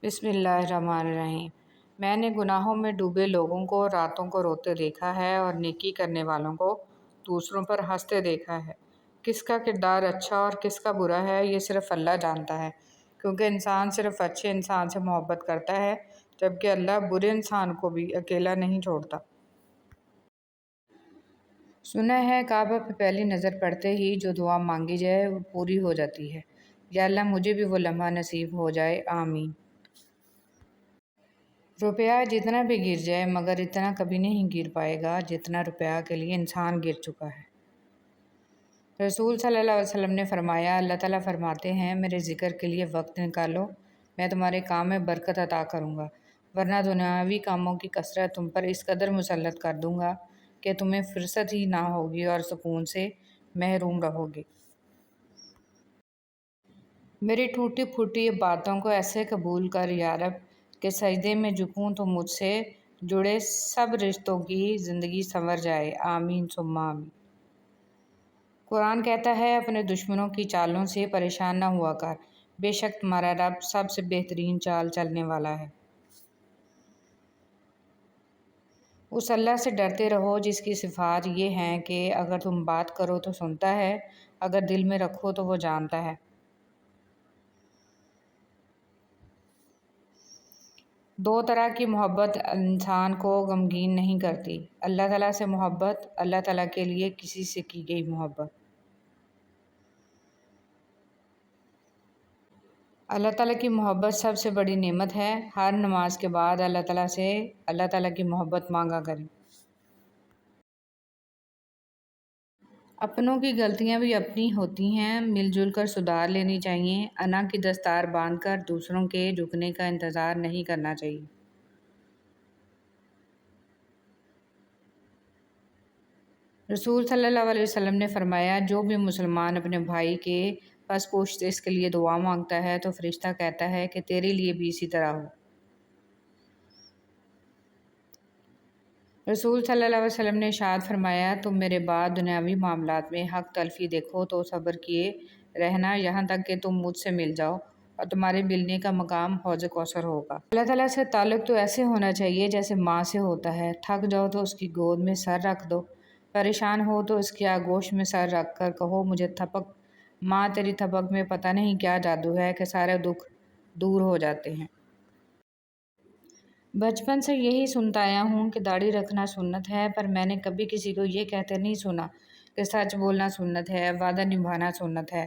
بسم اللہ الرحمن الرحیم۔ میں نے گناہوں میں ڈوبے لوگوں کو راتوں کو روتے دیکھا ہے اور نیکی کرنے والوں کو دوسروں پر ہنستے دیکھا ہے۔ کس کا کردار اچھا اور کس کا برا ہے یہ صرف اللہ جانتا ہے، کیونکہ انسان صرف اچھے انسان سے محبت کرتا ہے، جبکہ اللہ برے انسان کو بھی اکیلا نہیں چھوڑتا۔ سنا ہے کعبہ پہ پہلی نظر پڑتے ہی جو دعا مانگی جائے وہ پوری ہو جاتی ہے۔ یا اللہ مجھے بھی وہ لمحہ نصیب ہو جائے، آمین۔ روپیہ جتنا بھی گر جائے مگر اتنا کبھی نہیں گر پائے گا جتنا روپیہ کے لیے انسان گر چکا ہے۔ رسول صلی اللہ علیہ وسلم نے فرمایا، اللہ تعالیٰ فرماتے ہیں میرے ذکر کے لیے وقت نکالو، میں تمہارے کام میں برکت عطا کروں گا، ورنہ دنیاوی کاموں کی کثرت تم پر اس قدر مسلط کر دوں گا کہ تمہیں فرصت ہی نہ ہوگی اور سکون سے محروم رہو گے۔ میری ٹوٹی پھوٹی باتوں کو ایسے قبول کر یا رب کہ سجدے میں جھکوں تو مجھ سے جڑے سب رشتوں کی زندگی سنور جائے، آمین ثم آمین۔ قرآن کہتا ہے اپنے دشمنوں کی چالوں سے پریشان نہ ہوا کر، بے شک تمہارا رب سب سے بہترین چال چلنے والا ہے۔ اس اللہ سے ڈرتے رہو جس کی صفات یہ ہیں کہ اگر تم بات کرو تو سنتا ہے، اگر دل میں رکھو تو وہ جانتا ہے۔ دو طرح کی محبت انسان کو غمگین نہیں کرتی، اللہ تعالیٰ سے محبت، اللہ تعالیٰ کے لیے کسی سے کی گئی محبت۔ اللہ تعالیٰ کی محبت سب سے بڑی نعمت ہے۔ ہر نماز کے بعد اللہ تعالیٰ سے اللہ تعالیٰ کی محبت مانگا کریں۔ اپنوں کی غلطیاں بھی اپنی ہوتی ہیں، مل جل کر سدھار لینی چاہیے، انا کی دستار باندھ کر دوسروں کے جھکنے کا انتظار نہیں کرنا چاہیے۔ رسول صلی اللہ علیہ وسلم نے فرمایا، جو بھی مسلمان اپنے بھائی کے پس پشت اس کے لیے دعا مانگتا ہے تو فرشتہ کہتا ہے کہ تیرے لیے بھی اسی طرح ہو۔ رسول صلی اللہ علیہ وسلم نے ارشاد فرمایا، تم میرے بعد دنیاوی معاملات میں حق تلفی دیکھو تو صبر کیے رہنا یہاں تک کہ تم مجھ سے مل جاؤ اور تمہارے ملنے کا مقام حوض کوثر ہوگا۔ اللہ تعالیٰ سے تعلق تو ایسے ہونا چاہیے جیسے ماں سے ہوتا ہے، تھک جاؤ تو اس کی گود میں سر رکھ دو، پریشان ہو تو اس کی آغوش میں سر رکھ کر کہو مجھے تھپک، ماں تیری تھپک میں پتہ نہیں کیا جادو ہے کہ سارے دکھ دور ہو جاتے ہیں۔ بچپن سے یہی سنتا آیا ہوں کہ داڑھی رکھنا سنت ہے، پر میں نے کبھی کسی کو یہ کہتے نہیں سنا کہ سچ بولنا سنت ہے، وعدہ نبھانا سنت ہے،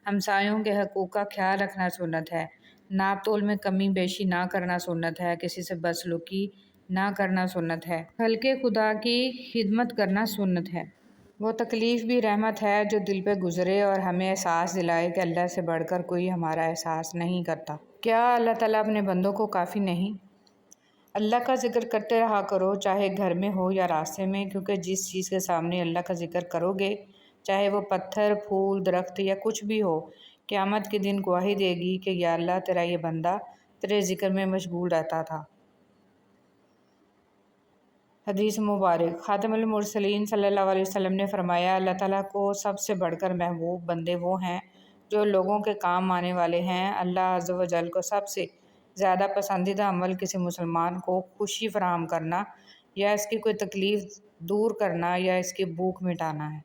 ہمسایوں کے حقوق کا خیال رکھنا سنت ہے، ناپ تول میں کمی بیشی نہ کرنا سنت ہے، کسی سے بدسلوکی نہ کرنا سنت ہے، خلق خدا کی خدمت کرنا سنت ہے۔ وہ تکلیف بھی رحمت ہے جو دل پہ گزرے اور ہمیں احساس دلائے کہ اللہ سے بڑھ کر کوئی ہمارا احساس نہیں کرتا۔ کیا اللہ تعالیٰ اپنے بندوں کو کافی نہیں؟ اللہ کا ذکر کرتے رہا کرو، چاہے گھر میں ہو یا راستے میں، کیونکہ جس چیز کے سامنے اللہ کا ذکر کرو گے، چاہے وہ پتھر، پھول، درخت یا کچھ بھی ہو، قیامت کے دن گواہی دے گی کہ یا اللہ تیرا یہ بندہ تیرے ذکر میں مشغول رہتا تھا۔ حدیث مبارک۔ خاتم المرسلین صلی اللہ علیہ وسلم نے فرمایا، اللہ تعالیٰ کو سب سے بڑھ کر محبوب بندے وہ ہیں جو لوگوں کے کام آنے والے ہیں۔ اللہ عز و جل کو سب سے زیادہ پسندیدہ عمل کسی مسلمان کو خوشی فراہم کرنا یا اس کی کوئی تکلیف دور کرنا یا اس کی بھوک مٹانا ہے۔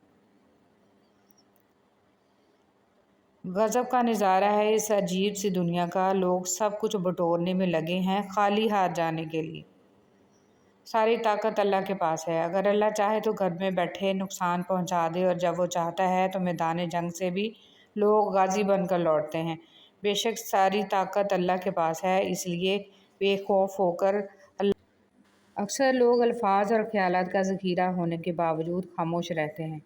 غضب کا نظارہ ہے اس عجیب سی دنیا کا، لوگ سب کچھ بٹورنے میں لگے ہیں خالی ہاتھ جانے کے لیے۔ ساری طاقت اللہ کے پاس ہے، اگر اللہ چاہے تو گھر میں بیٹھے نقصان پہنچا دے، اور جب وہ چاہتا ہے تو میدان جنگ سے بھی لوگ غازی بن کر لوٹتے ہیں۔ بے شک ساری طاقت اللہ کے پاس ہے، اس لیے بے خوف ہو کر اللہ۔ اکثر لوگ الفاظ اور خیالات کا ذخیرہ ہونے کے باوجود خاموش رہتے ہیں،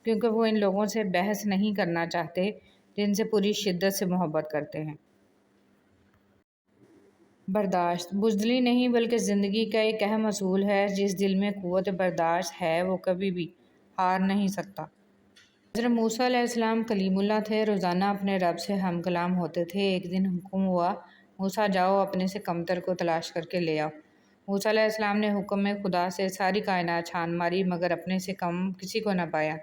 کیونکہ وہ ان لوگوں سے بحث نہیں کرنا چاہتے جن سے پوری شدت سے محبت کرتے ہیں۔ برداشت بزدلی نہیں بلکہ زندگی کا ایک اہم اصول ہے، جس دل میں قوت برداشت ہے وہ کبھی بھی ہار نہیں سکتا۔ حضرت موسیٰ علیہ السلام کلیم اللہ تھے، روزانہ اپنے رب سے ہم کلام ہوتے تھے۔ ایک دن حکم ہوا، موسیٰ جاؤ اپنے سے کمتر کو تلاش کر کے لے آؤ۔ موسیٰ علیہ السلام نے حکم میں خدا سے ساری کائنات چھان ماری مگر اپنے سے کم کسی کو نہ پایا۔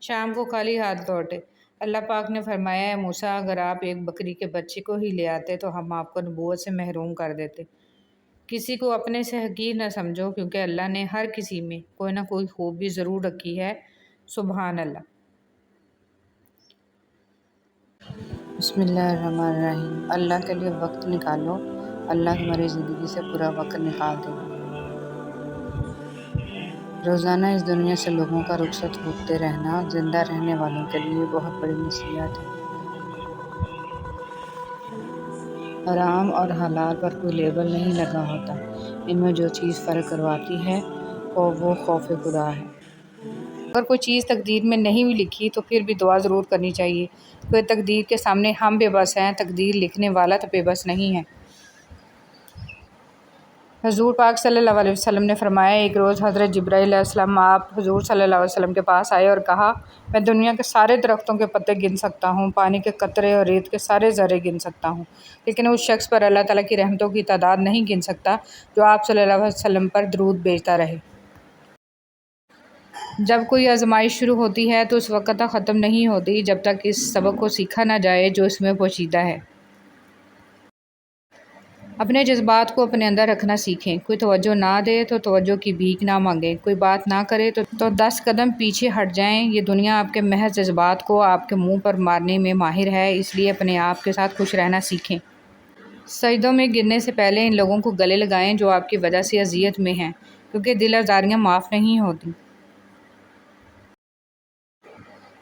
شام کو خالی ہاتھ لوٹے۔ اللہ پاک نے فرمایا، اے موسیٰ، اگر آپ ایک بکری کے بچے کو ہی لے آتے تو ہم آپ کو نبوت سے محروم کر دیتے۔ کسی کو اپنے سے حقیر نہ سمجھو، کیونکہ اللہ نے ہر کسی میں کوئی نہ کوئی خوبی ضرور رکھی ہے۔ سبحان اللہ۔ بسم اللہ الرحمن الرحیم۔ اللہ کے لیے وقت نکالو، اللہ تمہاری زندگی سے پورا وقت نکال دے گا۔ روزانہ اس دنیا سے لوگوں کا رخصت ہوتے رہنا زندہ رہنے والوں کے لیے بہت بڑی نصیحت ہے۔ حرام اور حلال پر کوئی لیبل نہیں لگا ہوتا، ان میں جو چیز فرق کرواتی ہے وہ خوف خدا ہے۔ اگر کوئی چیز تقدیر میں نہیں بھی لکھی تو پھر بھی دعا ضرور کرنی چاہیے، کیونکہ تقدیر کے سامنے ہم بے بس ہیں، تقدیر لکھنے والا تو بے بس نہیں ہے۔ حضور پاک صلی اللہ علیہ وسلم نے فرمایا، ایک روز حضرت جبرائیل علیہ السلام آپ حضور صلی اللہ علیہ وسلم کے پاس آئے اور کہا، میں دنیا کے سارے درختوں کے پتے گن سکتا ہوں، پانی کے قطرے اور ریت کے سارے ذرے گن سکتا ہوں، لیکن اس شخص پر اللہ تعالیٰ کی رحمتوں کی تعداد نہیں گن سکتا جو آپ صلی اللہ علیہ وسلم پر درود بھیجتا رہے۔ جب کوئی آزمائش شروع ہوتی ہے تو اس وقت تک ختم نہیں ہوتی جب تک اس سبق کو سیکھا نہ جائے جو اس میں پوشیدہ ہے۔ اپنے جذبات کو اپنے اندر رکھنا سیکھیں، کوئی توجہ نہ دے تو توجہ کی بھیک نہ مانگیں، کوئی بات نہ کرے تو 10 قدم پیچھے ہٹ جائیں۔ یہ دنیا آپ کے محض جذبات کو آپ کے منہ پر مارنے میں ماہر ہے، اس لیے اپنے آپ کے ساتھ خوش رہنا سیکھیں۔ سجدوں میں گرنے سے پہلے ان لوگوں کو گلے لگائیں جو آپ کی وجہ سے اذیت میں ہیں، کیونکہ دل آزاریاں معاف نہیں ہوتی۔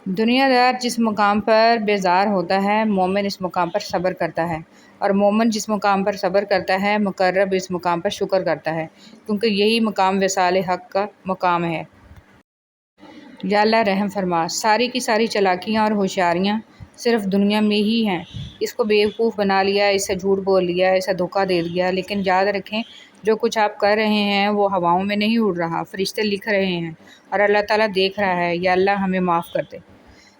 دنیا دار جس مقام پر بیزار ہوتا ہے، مومن اس مقام پر صبر کرتا ہے، اور مومن جس مقام پر صبر کرتا ہے، مقرب اس مقام پر شکر کرتا ہے، کیونکہ یہی مقام وصال حق کا مقام ہے۔ یا اللہ رحم فرما، ساری کی ساری چالاکیاں اور ہوشیاریاں صرف دنیا میں ہی ہیں۔ اس کو بیوقوف بنا لیا، اسے جھوٹ بول لیا، اسے دھوکہ دے دیا، لیکن یاد رکھیں جو کچھ آپ کر رہے ہیں وہ ہواؤں میں نہیں اڑ رہا، فرشتے لکھ رہے ہیں اور اللہ تعالیٰ دیکھ رہا ہے۔ یا اللہ ہمیں معاف کر دے۔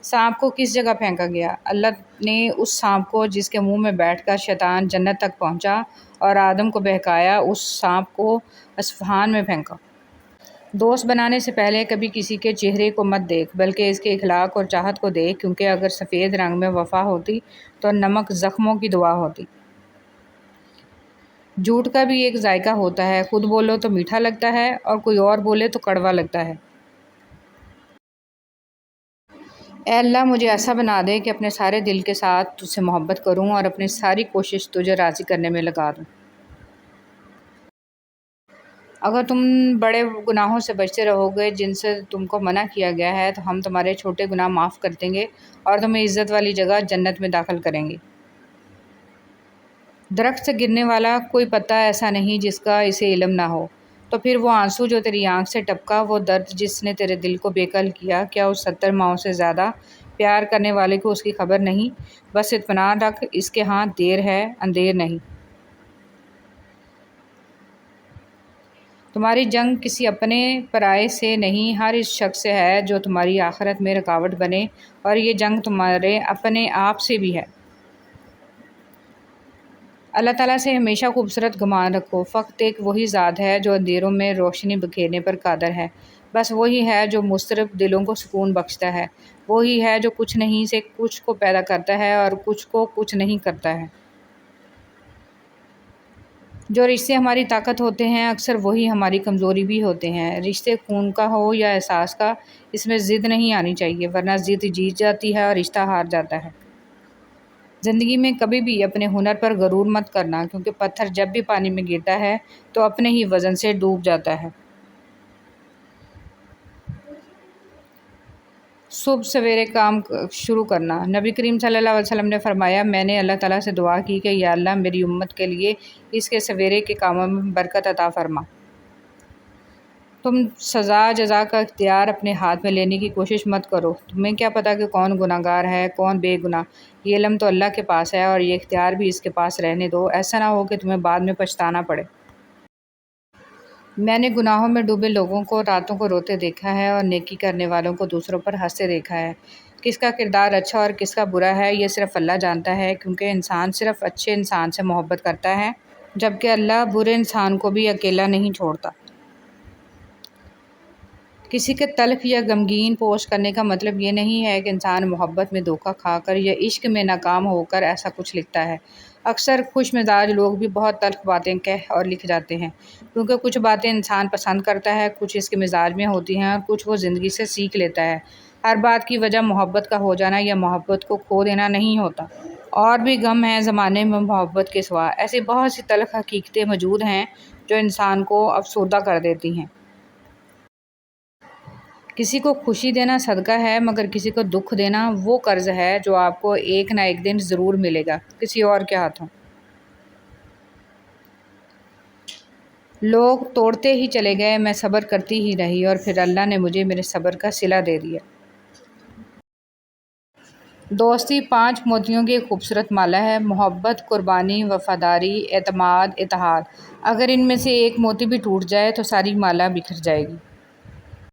سانپ کو کس جگہ پھینکا گیا؟ اللہ نے اس سانپ کو جس کے منہ میں بیٹھ کر شیطان جنت تک پہنچا اور آدم کو بہکایا، اس سانپ کو اصفہان میں پھینکا۔ دوست بنانے سے پہلے کبھی کسی کے چہرے کو مت دیکھ، بلکہ اس کے اخلاق اور چاہت کو دیکھ، کیونکہ اگر سفید رنگ میں وفا ہوتی تو نمک زخموں کی دوا ہوتی۔ جھوٹ کا بھی ایک ذائقہ ہوتا ہے، خود بولو تو میٹھا لگتا ہے اور کوئی اور بولے تو کڑوا لگتا ہے۔ اے اللہ مجھے ایسا بنا دے کہ اپنے سارے دل کے ساتھ تجھ سے محبت کروں اور اپنی ساری کوشش تجھے راضی کرنے میں لگا دوں۔ اگر تم بڑے گناہوں سے بچتے رہو گے جن سے تم کو منع کیا گیا ہے تو ہم تمہارے چھوٹے گناہ معاف کر دیں گے اور تمہیں عزت والی جگہ جنت میں داخل کریں گے۔ درخت سے گرنے والا کوئی پتا ایسا نہیں جس کا اسے علم نہ ہو، تو پھر وہ آنسو جو تیری آنکھ سے ٹپکا، وہ درد جس نے تیرے دل کو بےکل کیا، کیا اس 70 ماؤں سے زیادہ پیار کرنے والے کو اس کی خبر نہیں؟ بس اطمینان رکھ، اس کے ہاں دیر ہے اندیر نہیں۔ تمہاری جنگ کسی اپنے پرائے سے نہیں، ہر اس شخص سے ہے جو تمہاری آخرت میں رکاوٹ بنے، اور یہ جنگ تمہارے اپنے آپ سے بھی ہے۔ اللہ تعالیٰ سے ہمیشہ خوبصورت گمان رکھو، فقط ایک وہی ذات ہے جو اندھیروں میں روشنی بکھیرنے پر قادر ہے، بس وہی ہے جو مضطرب دلوں کو سکون بخشتا ہے، وہی ہے جو کچھ نہیں سے کچھ کو پیدا کرتا ہے اور کچھ کو کچھ نہیں کرتا ہے۔ جو رشتے ہماری طاقت ہوتے ہیں اکثر وہی ہماری کمزوری بھی ہوتے ہیں۔ رشتے خون کا ہو یا احساس کا، اس میں ضد نہیں آنی چاہیے، ورنہ ضد جیت جاتی ہے اور رشتہ ہار جاتا ہے۔ زندگی میں کبھی بھی اپنے ہنر پر غرور مت کرنا، کیونکہ پتھر جب بھی پانی میں گرتا ہے تو اپنے ہی وزن سے ڈوب جاتا ہے۔ صبح سویرے کام شروع کرنا۔ نبی کریم صلی اللہ علیہ وسلم نے فرمایا، میں نے اللہ تعالیٰ سے دعا کی کہ یا اللہ میری امت کے لیے اس کے سویرے کے کاموں میں برکت عطا فرما۔ تم سزا جزا کا اختیار اپنے ہاتھ میں لینے کی کوشش مت کرو، تمہیں کیا پتہ کہ کون گناہ گار ہے کون بے گناہ، یہ علم تو اللہ کے پاس ہے اور یہ اختیار بھی اس کے پاس رہنے دو، ایسا نہ ہو کہ تمہیں بعد میں پچھتانا پڑے۔ میں نے گناہوں میں ڈوبے لوگوں کو راتوں کو روتے دیکھا ہے اور نیکی کرنے والوں کو دوسروں پر ہنستے دیکھا ہے۔ کس کا کردار اچھا اور کس کا برا ہے یہ صرف اللہ جانتا ہے، کیونکہ انسان صرف اچھے انسان سے محبت کرتا ہے، جبکہ اللہ برے انسان کو بھی اکیلا نہیں چھوڑتا۔ کسی کے تلخ یا غمگین پوسٹ کرنے کا مطلب یہ نہیں ہے کہ انسان محبت میں دھوکہ کھا کر یا عشق میں ناکام ہو کر ایسا کچھ لکھتا ہے۔ اکثر خوش مزاج لوگ بھی بہت تلخ باتیں کہہ اور لکھ جاتے ہیں، کیونکہ کچھ باتیں انسان پسند کرتا ہے، کچھ اس کے مزاج میں ہوتی ہیں اور کچھ وہ زندگی سے سیکھ لیتا ہے۔ ہر بات کی وجہ محبت کا ہو جانا یا محبت کو کھو دینا نہیں ہوتا۔ اور بھی غم ہیں زمانے میں محبت کے سوا، ایسی بہت سی تلخ حقیقتیں موجود ہیں جو انسان کو افسردہ کر دیتی ہیں۔ کسی کو خوشی دینا صدقہ ہے، مگر کسی کو دکھ دینا وہ قرض ہے جو آپ کو ایک نہ ایک دن ضرور ملے گا، کسی اور کے ہاتھوں۔ لوگ توڑتے ہی چلے گئے، میں صبر کرتی ہی رہی، اور پھر اللہ نے مجھے میرے صبر کا صلہ دے دیا۔ دوستی 5 موتیوں کی ایک خوبصورت مالا ہے: محبت، قربانی، وفاداری، اعتماد، اتحاد۔ اگر ان میں سے ایک موتی بھی ٹوٹ جائے تو ساری مالا بکھر جائے گی۔